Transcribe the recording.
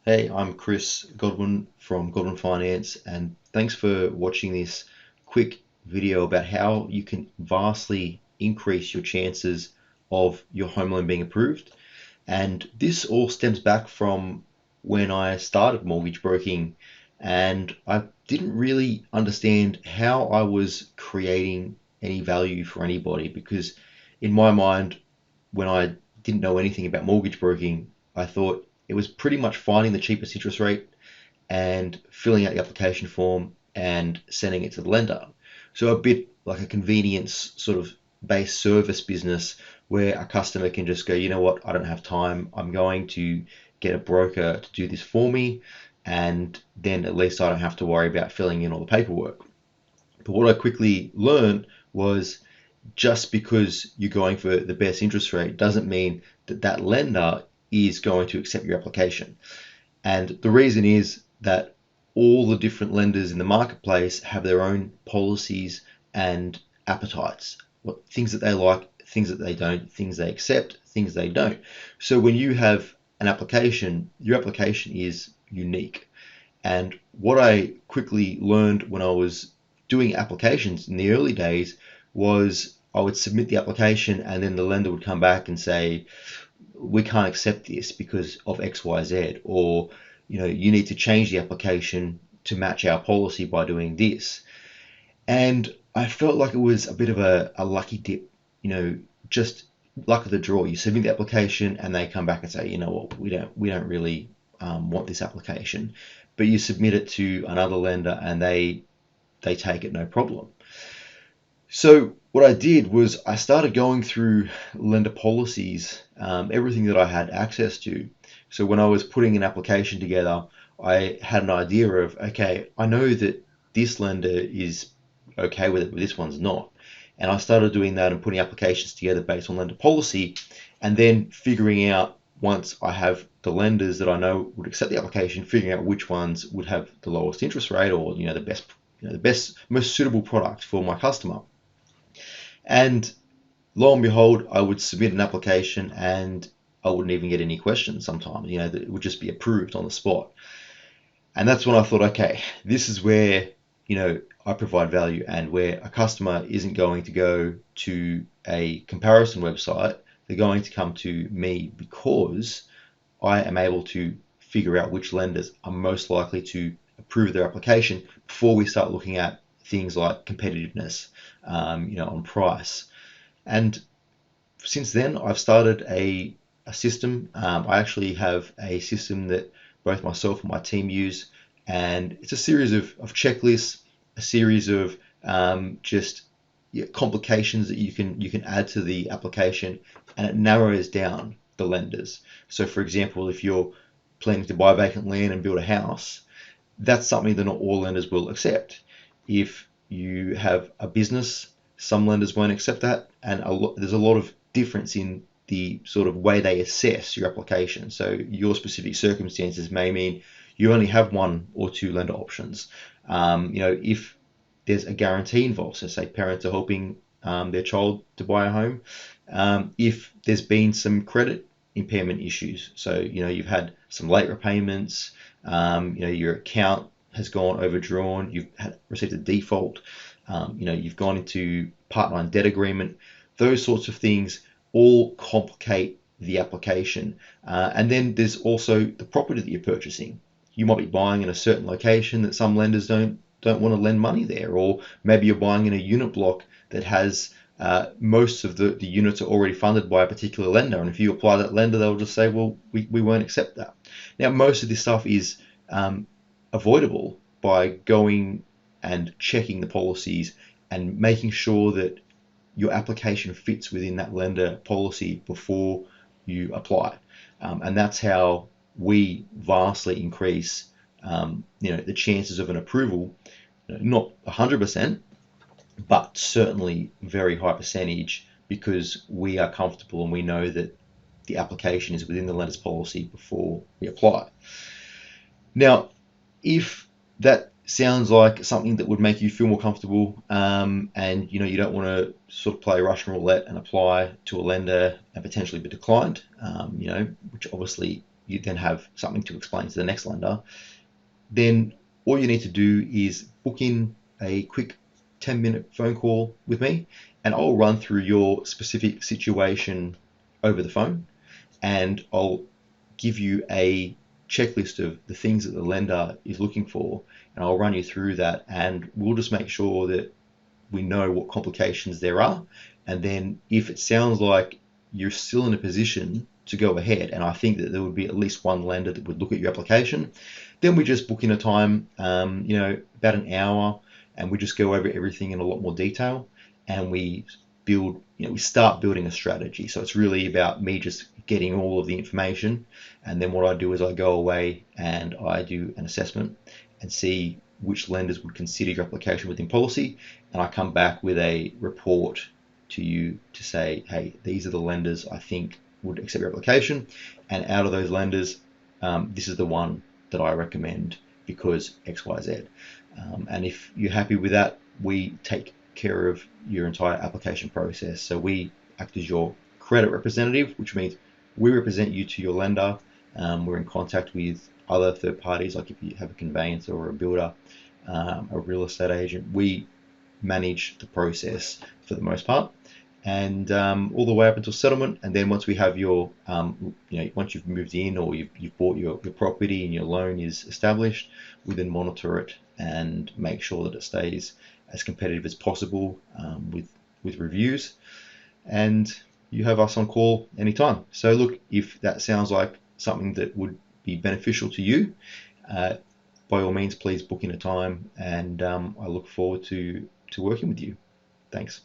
Hey, I'm Chris Godwin from Godwin Finance, and thanks for watching this quick video about how you can vastly increase your chances of your home loan being approved. And this all stems back from when I started mortgage broking, and I didn't really understand how I was creating any value for anybody because, in my mind, when I didn't know anything about mortgage broking, I thought it was pretty much finding the cheapest interest rate and filling out the application form and sending it to the lender. So a bit like a convenience sort of based service business where a customer can just go, you know what, I don't have time. I'm going to get a broker to do this for me. And then at least I don't have to worry about filling in all the paperwork. But what I quickly learned was just because you're going for the best interest rate doesn't mean that that lender is going to accept your application. And the reason is that all the different lenders in the marketplace have their own policies and appetites, what things that they like, things that they don't, things they accept, things they don't. So when you have an application, your application is unique. And what I quickly learned when I was doing applications in the early days was I would submit the application and then the lender would come back and say, we can't accept this because of XYZ, or you need to change the application to match our policy by doing this. And I felt like it was a bit of a lucky dip, just luck of the draw. You submit the application and they come back and say, you know what, we don't really want this application, but you submit it to another lender and they take it no problem. So what I did was I started going through lender policies, everything that I had access to. So when I was putting an application together, I had an idea of, okay, I know that this lender is okay with it, but this one's not. And I started doing that and putting applications together based on lender policy, and then figuring out, once I have the lenders that I know would accept the application, figuring out which ones would have the lowest interest rate, or the best, most suitable product for my customer. And lo and behold, I would submit an application and I wouldn't even get any questions sometimes. It would just be approved on the spot. And that's when I thought, okay, this is where, I provide value, and where a customer isn't going to go to a comparison website. They're going to come to me because I am able to figure out which lenders are most likely to approve their application before we start looking at things like competitiveness, on price. And since then, I've started a system. I actually have a system that both myself and my team use, and it's a series of checklists, a series of just complications that you can add to the application, and it narrows down the lenders. So, for example, if you're planning to buy vacant land and build a house, that's something that not all lenders will accept. If you have a business, some lenders won't accept that, and there's a lot of difference in the sort of way they assess your application. So your specific circumstances may mean you only have one or two lender options. If there's a guarantee involved, so say parents are helping their child to buy a home, if there's been some credit impairment issues, so you've had some late repayments, your account has gone overdrawn, received a default, you've gone into Part 9 debt agreement. Those sorts of things all complicate the application. And then there's also the property that you're purchasing. You might be buying in a certain location that some lenders don't want to lend money there, or maybe you're buying in a unit block that has most of the units are already funded by a particular lender, and if you apply that lender, they'll just say, well, we won't accept that. Now, most of this stuff is avoidable by going and checking the policies and making sure that your application fits within that lender policy before you apply. And that's how we vastly increase the chances of an approval. Not 100%, but certainly very high percentage, because we are comfortable and we know that the application is within the lender's policy before we apply. Now, if that sounds like something that would make you feel more comfortable, and you don't want to sort of play Russian roulette and apply to a lender and potentially be declined, which obviously you then have something to explain to the next lender, then all you need to do is book in a quick 10-minute phone call with me, and I'll run through your specific situation over the phone, and I'll give you a checklist of the things that the lender is looking for, and I'll run you through that, and we'll just make sure that we know what complications there are. And then if it sounds like you're still in a position to go ahead, and I think that there would be at least one lender that would look at your application, then we just book in a time, about an hour, and we just go over everything in a lot more detail, and we start building a strategy. So it's really about me just getting all of the information, and then what I do is I go away and I do an assessment and see which lenders would consider your application within policy, and I come back with a report to you to say, hey, these are the lenders I think would accept your application, and out of those lenders, this is the one that I recommend because X, Y, Z. And if you're happy with that, we take care of your entire application process. So we act as your credit representative, which means we represent you to your lender. We're in contact with other third parties, like if you have a conveyancer or a builder, a real estate agent. We manage the process for the most part, and all the way up until settlement. And then once we have your, once you've moved in or you've bought your property and your loan is established, we then monitor it and make sure that it stays as competitive as possible, with reviews. And you have us on call anytime. So look, if that sounds like something that would be beneficial to you, by all means, please book in a time, and I look forward to working with you. Thanks.